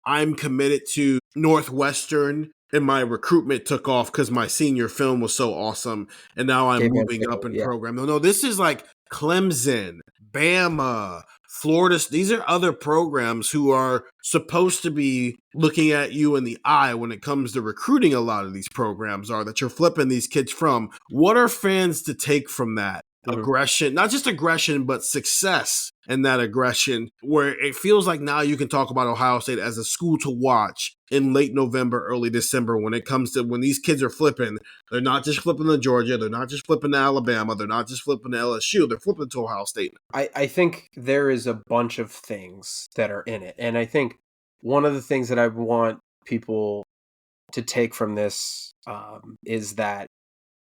I'm committed to Northwestern and my recruitment took off because my senior film was so awesome and now I'm moving up in program. No, this is like Clemson, Bama, Florida. These are other programs who are supposed to be looking at you in the eye when it comes to recruiting. A lot of these programs are that you're flipping these kids from. What are fans to take from that? Aggression, not just aggression, but success in that aggression, where it feels like now you can talk about Ohio State as a school to watch in late November, early December, when it comes to when these kids are flipping. They're not just flipping to Georgia. They're not just flipping to Alabama. They're not just flipping to LSU. They're flipping to Ohio State. I think there is a bunch of things that are in it. And I think one of the things that I want people to take from this is that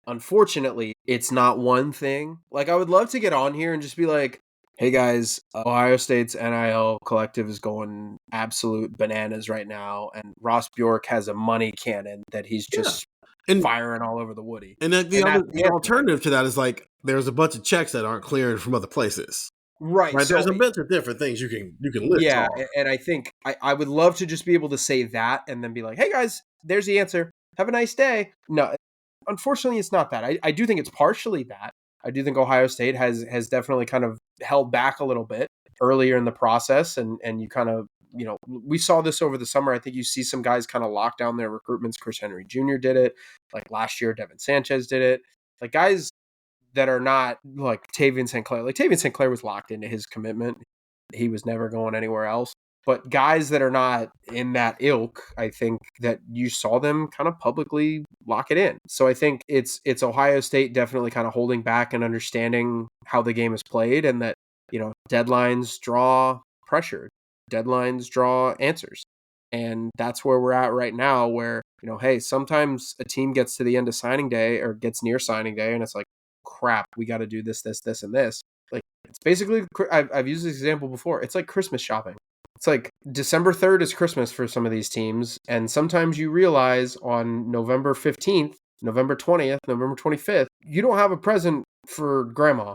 unfortunately, it's not one thing. Like, I would love to get on here and just be like, hey guys, Ohio State's NIL collective is going absolute bananas right now. And Ross Bjork has a money cannon that he's just firing all over the Woody. And the alternative to that is like, there's a bunch of checks that aren't clearing from other places. Right. So there's a bunch of different things you can list. Yeah. And I think I would love to just be able to say that and then be like, hey guys, there's the answer. Have a nice day. No. Unfortunately, it's not that. I do think it's partially that. I do think Ohio State has definitely kind of held back a little bit earlier in the process. And you kind of, we saw this over the summer. I think you see some guys kind of lock down their recruitments. Chris Henry Jr. did it. Like last year, Devin Sanchez did it. Like guys that are not like Tavian St. Clair. Like Tavian St. Clair was locked into his commitment. He was never going anywhere else. But guys that are not in that ilk, I think that you saw them kind of publicly lock it in. So I think it's Ohio State definitely kind of holding back and understanding how the game is played and that, deadlines draw pressure. Deadlines draw answers. And that's where we're at right now where, hey, sometimes a team gets to the end of signing day or gets near signing day and it's like, crap, we got to do this, and this. Like, it's basically, I've used this example before. It's like Christmas shopping. It's like December 3rd is Christmas for some of these teams. And sometimes you realize on November 15th, November 20th, November 25th, you don't have a present for grandma.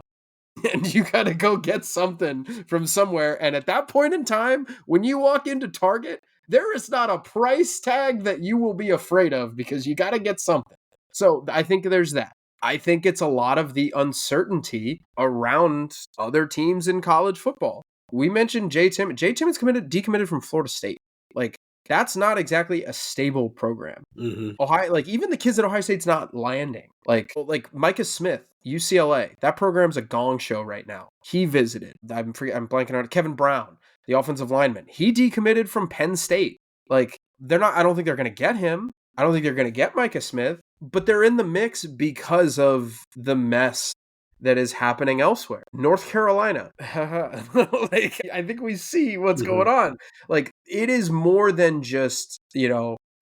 And you got to go get something from somewhere. And at that point in time, when you walk into Target, there is not a price tag that you will be afraid of because you got to get something. So I think there's that. I think it's a lot of the uncertainty around other teams in college football. We mentioned Jay Timmons. Jay Timmons decommitted from Florida State. Like, that's not exactly a stable program. Ohio, like even the kids at Ohio State's not landing. Like Micah Smith, UCLA, that program's a gong show right now. He visited. I'm blanking out. Kevin Brown, the offensive lineman, he decommitted from Penn State. Like, they're not. I don't think they're going to get him. I don't think they're going to get Micah Smith. But they're in the mix because of the mess that is happening elsewhere. North Carolina. Like, I think we see what's going on. Like, it is more than just,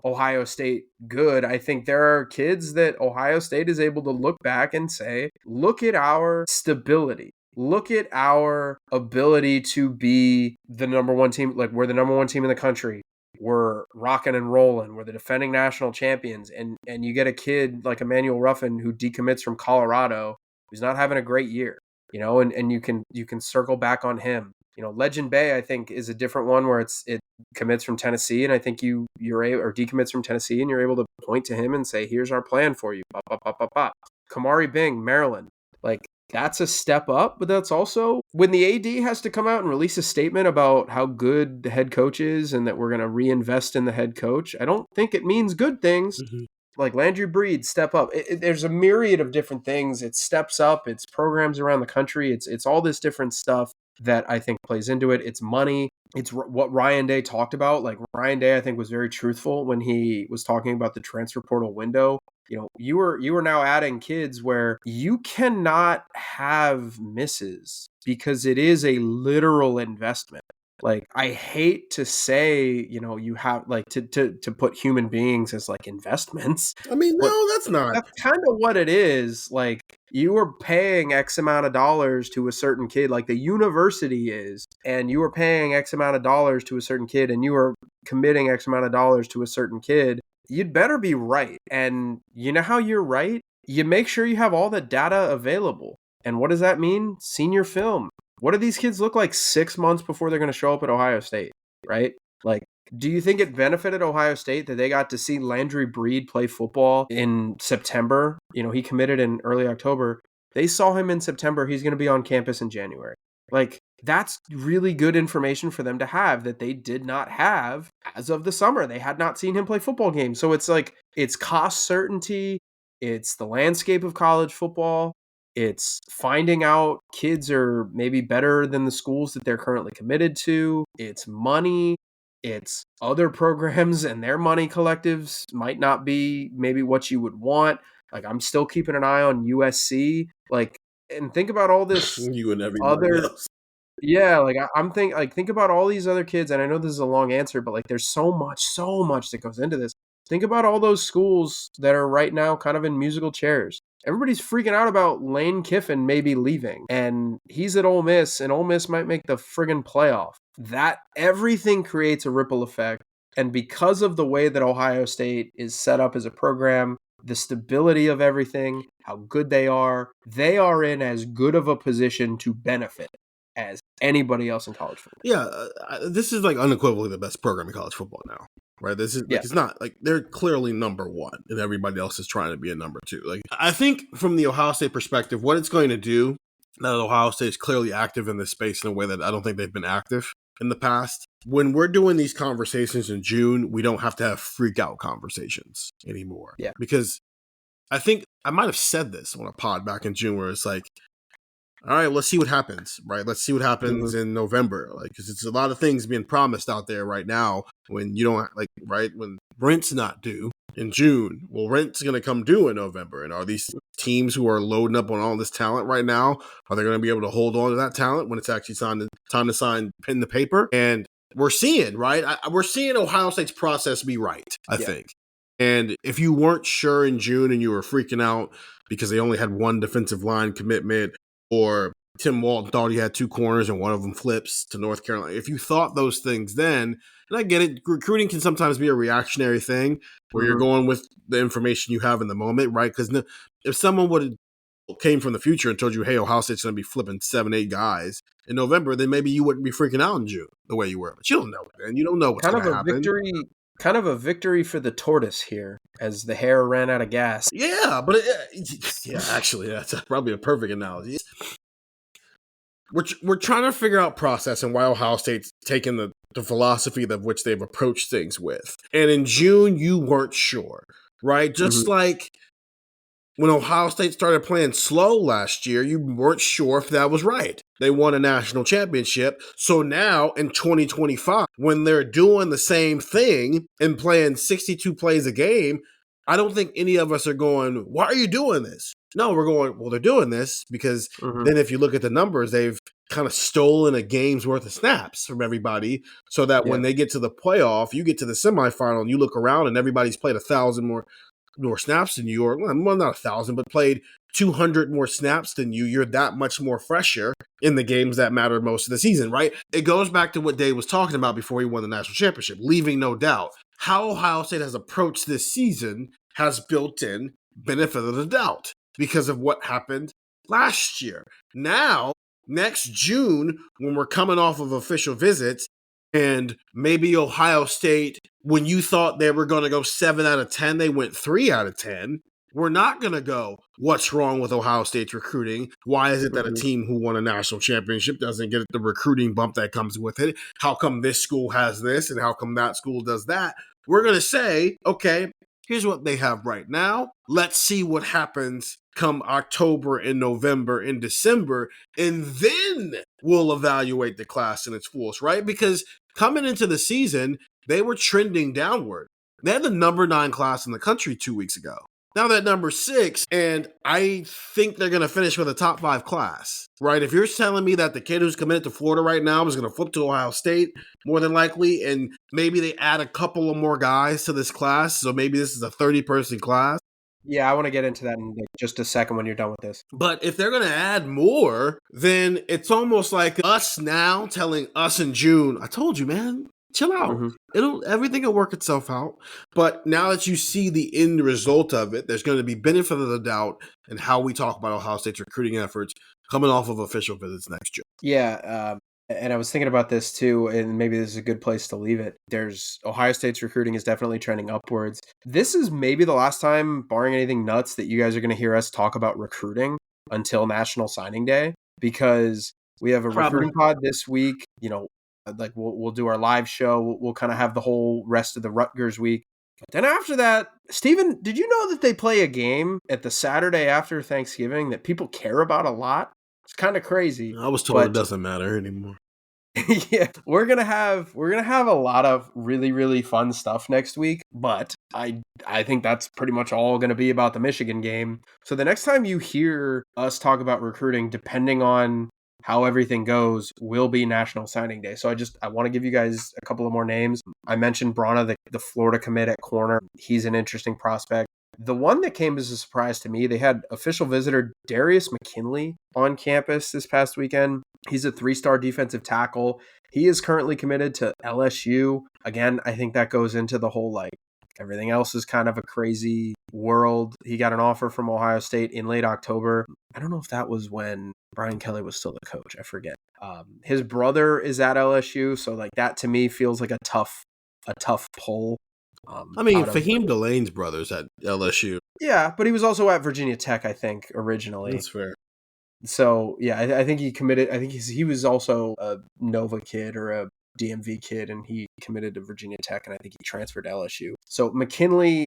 Ohio State good. I think there are kids that Ohio State is able to look back and say, look at our stability. Look at our ability to be the number one team. Like, we're the number one team in the country. We're rocking and rolling. We're the defending national champions. And you get a kid like Emmanuel Ruffin who decommits from Colorado, who's not having a great year, and you can circle back on him. Legend Bay, I think, is a different one where it commits from Tennessee, and I think you're able, or decommits from Tennessee, and you're able to point to him and say, here's our plan for you. Bop, bop, bop, bop, bop. Kamari Bing, Maryland. Like, that's a step up, but that's also when the AD has to come out and release a statement about how good the head coach is and that we're going to reinvest in the head coach. I don't think it means good things. Mm-hmm. Like Landry Breed, step up. There's a myriad of different things. It steps up. It's programs around the country. It's all this different stuff that I think plays into it. It's money. It's what Ryan Day talked about. Like Ryan Day, I think, was very truthful when he was talking about the transfer portal window. You were now adding kids where you cannot have misses because it is a literal investment. Like, I hate to say, you have like to put human beings as like investments. I mean, no, that's not. That's kind of what it is. Like, you are paying X amount of dollars to a certain kid, like the university is, and you are paying X amount of dollars to a certain kid, and you are committing X amount of dollars to a certain kid. You'd better be right. And you know how you're right? You make sure you have all the data available. And what does that mean? Senior film. What do these kids look like 6 months before they're going to show up at Ohio State, right? Like, do you think it benefited Ohio State that they got to see Landry Breed play football in September? He committed in early October. They saw him in September. He's going to be on campus in January. Like, that's really good information for them to have that they did not have as of the summer. They had not seen him play football games. So it's like, it's cost certainty. It's the landscape of college football. It's finding out kids are maybe better than the schools that they're currently committed to. It's money. It's other programs and their money collectives might not be maybe what you would want. Like, I'm still keeping an eye on USC. Like, and think about all this you and everybody else. Yeah, like think about all these other kids, and I know this is a long answer, but like there's so much that goes into this. Think about all those schools that are right now kind of in musical chairs. Everybody's freaking out about Lane Kiffin maybe leaving, and he's at Ole Miss, and Ole Miss might make the friggin' playoff. That everything creates a ripple effect, and because of the way that Ohio State is set up as a program, the stability of everything, how good they are in as good of a position to benefit as anybody else in college football. Yeah, this is like unequivocally the best program in college football now, right? This is like, it's not like they're clearly number one and everybody else is trying to be a number two. Like, I think from the Ohio State perspective, what it's going to do now that Ohio State is clearly active in this space in a way that I don't think they've been active in the past. When we're doing these conversations in June, we don't have to have freak out conversations anymore. Yeah, because I think I might have said this on a pod back in June where it's like, all right, let's see what happens, right? Let's see what happens in November. Like, because it's a lot of things being promised out there right now when you don't, like, right? When rent's not due in June, well, rent's going to come due in November. And are these teams who are loading up on all this talent right now, are they going to be able to hold on to that talent when it's actually time to sign pen to paper? And we're seeing, right? We're seeing Ohio State's process be right, I think. And if you weren't sure in June and you were freaking out because they only had one defensive line commitment, or Tim Walton thought he had two corners and one of them flips to North Carolina. If you thought those things then, and I get it, recruiting can sometimes be a reactionary thing where you're going with the information you have in the moment, right? Because if someone would have came from the future and told you, hey, Ohio State's going to be flipping 7-8 guys in November, then maybe you wouldn't be freaking out in June the way you were. But you don't know it, and you don't know what's going to happen. Kind of a victory for the tortoise here as the hare ran out of gas. Yeah, but actually, that's probably a perfect analogy. We're trying to figure out process and why Ohio State's taken the philosophy of which they've approached things with. And in June, you weren't sure, right? Just like when Ohio State started playing slow last year, you weren't sure if that was right. They won a national championship. So now in 2025, when they're doing the same thing and playing 62 plays a game, I don't think any of us are going, why are you doing this? No, we're going, well, they're doing this because then if you look at the numbers, they've kind of stolen a game's worth of snaps from everybody so that when they get to the playoff, you get to the semifinal and you look around and everybody's played 1,000 more snaps than you, or well, not 1,000, but played 200 more snaps than you. You're that much more fresher in the games that matter most of the season, right? It goes back to what Dave was talking about before he won the national championship, leaving no doubt. How Ohio State has approached this season has built in benefit of the doubt because of what happened last year. Now, next June, when we're coming off of official visits, and maybe Ohio State, when you thought they were going to go 7 out of 10, they went 3 out of 10. We're not going to go, what's wrong with Ohio State's recruiting? Why is it that a team who won a national championship doesn't get the recruiting bump that comes with it? How come this school has this and how come that school does that? We're going to say, okay, here's what they have right now. Let's see what happens come October and November and December, and then we'll evaluate the class in its fullest, right? Because coming into the season, they were trending downward. They had the number 9 class in the country 2 weeks ago. Now they're number 6, and I think they're going to finish with a top 5 class, right? If you're telling me that the kid who's committed to Florida right now is going to flip to Ohio State, more than likely, and maybe they add a couple of more guys to this class, so maybe this is a 30-person class. Yeah, I want to get into that in just a second when you're done with this. But if they're going to add more, then it's almost like us now telling us in June, I told you, man, chill out. Everything will work itself out. But now that you see the end result of it, there's going to be benefit of the doubt in how we talk about Ohio State's recruiting efforts coming off of official visits next year. Yeah, and I was thinking about this too, and maybe this is a good place to leave it. Ohio State's recruiting is definitely trending upwards. This is maybe the last time, barring anything nuts, that you guys are going to hear us talk about recruiting until National Signing Day, because we have a recruiting pod this week. Like we'll do our live show. We'll kind of have the whole rest of the Rutgers week. But then after that, Steven, did you know that they play a game at the Saturday after Thanksgiving that people care about a lot? It's kind of crazy. I was told it doesn't matter anymore. Yeah, we're gonna have a lot of really, really fun stuff next week, but I think that's pretty much all gonna be about the Michigan game. So the next time you hear us talk about recruiting, depending on how everything goes, will be National Signing Day. So I want to give you guys a couple of more names. I mentioned Brana, the Florida commit at corner. He's an interesting prospect. The one that came as a surprise to me, they had official visitor Darius McKinley on campus this past weekend. He's a 3-star defensive tackle. He is currently committed to LSU. Again, I think that goes into the whole, like, everything else is kind of a crazy world. He got an offer from Ohio State in late October. I don't know if that was when Brian Kelly was still the coach. I forget. His brother is at LSU, so like that to me feels like a tough pull. Fahim Delane's brother's at LSU. Yeah, but he was also at Virginia Tech, I think, originally. That's fair. So, yeah, I think he committed. I think he was also a Nova kid or a DMV kid, and he committed to Virginia Tech, and I think he transferred to LSU. So McKinley,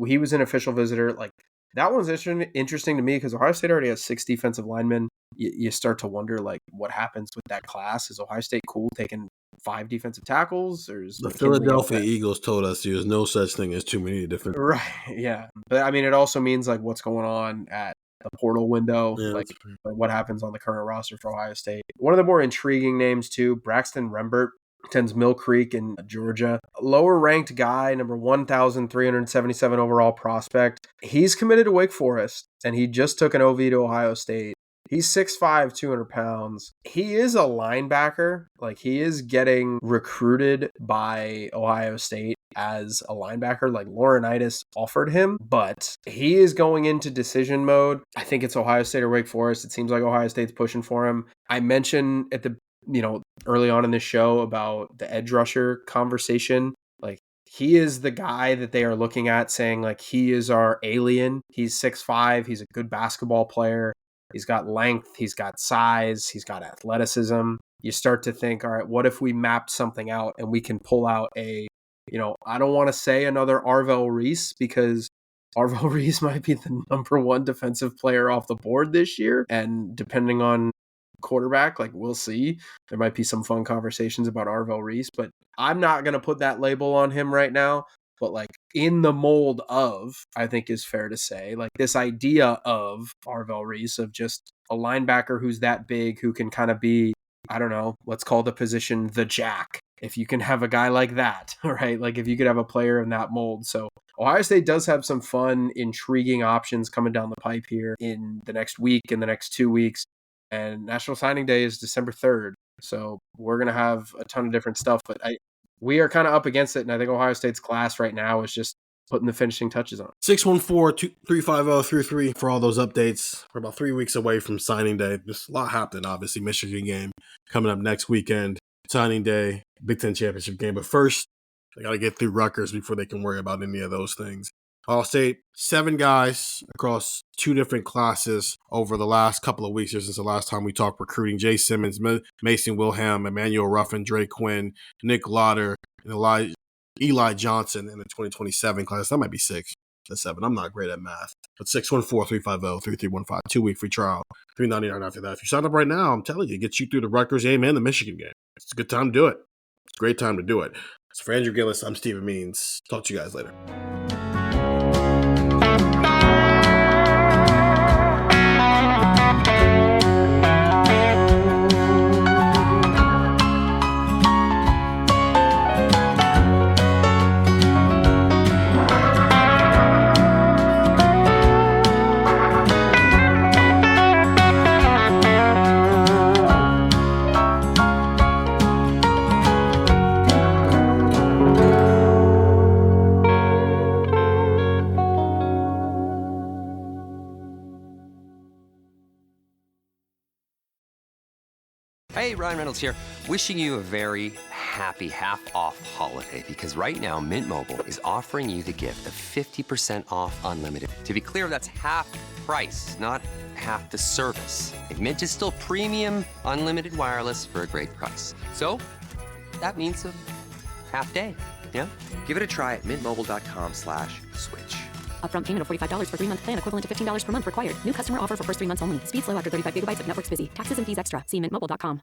he was an official visitor. Like, that one's interesting to me because Ohio State already has 6 defensive linemen. You start to wonder, like, what happens with that class. Is Ohio State cool taking 5 defensive tackles? Or is the McKinley Philadelphia Eagles told us there's no such thing as too many different. Right, yeah. But, I mean, it also means, like, what's going on at the portal window, like what happens on the current roster for Ohio State. One of the more intriguing names, too, Braxton Rembert, attends Mill Creek in Georgia. Lower ranked guy, number 1,377 overall prospect. He's committed to Wake Forest, and he just took an OV to Ohio State. He's 6'5", 200 pounds. He is a linebacker. Like, he is getting recruited by Ohio State as a linebacker. Like, Laurinaitis offered him, but he is going into decision mode. I think it's Ohio State or Wake Forest. It seems like Ohio State's pushing for him. I mentioned at the early on in this show about the edge rusher conversation. Like, he is the guy that they are looking at saying, like, he is our alien. He's 6'5". He's a good basketball player. He's got length. He's got size. He's got athleticism. You start to think, all right, what if we mapped something out and we can pull out I don't want to say another Arvell Reese, because Arvell Reese might be the number 1 defensive player off the board this year. And depending on quarterback, like, we'll see. There might be some fun conversations about Arvell Reese, but I'm not going to put that label on him right now. But, like, in the mold of, I think is fair to say, like, this idea of Arvell Reese, of just a linebacker who's that big, who can kind of be, I don't know, let's call the position the jack. If you can have a guy like that, right? Like, if you could have a player in that mold. So Ohio State does have some fun, intriguing options coming down the pipe here in the next week, in the next 2 weeks. And National Signing Day is December 3rd. So we're going to have a ton of different stuff, but we are kind of up against it. And I think Ohio State's class right now is just putting the finishing touches on. 614-350-33 for all those updates. We're about 3 weeks away from signing day. There's a lot happening, obviously. Michigan game coming up next weekend. Signing day, Big Ten championship game. But first, they got to get through Rutgers before they can worry about any of those things. I'll say 7 guys across 2 different classes over the last couple of weeks, since the last time we talked recruiting. Jay Timmons, Mason Wilhelm, Emmanuel Ruffin, Quinn, Nick Lautar, and Eli Johnson in the 2027 class. That might be 6. That's 7. I'm not great at math. But 614-350-3315. 2-week free trial. $3.99 after that. If you sign up right now, I'm telling you, it gets you through the Rutgers game and the Michigan game. It's a good time to do it. It's a great time to do it. So for Andrew Gillis, I'm Stephen Means. Talk to you guys later. Hey, Ryan Reynolds here, wishing you a very happy half-off holiday, because right now Mint Mobile is offering you the gift of 50% off unlimited. To be clear, that's half price, not half the service. And Mint is still premium unlimited wireless for a great price. So that means a half day, yeah? Give it a try at mintmobile.com/switch. Upfront payment of $45 for 3-month plan, equivalent to $15 per month required. New customer offer for first 3 months only. Speeds slow after 35 gigabytes if network's busy. Taxes and fees extra. See mintmobile.com.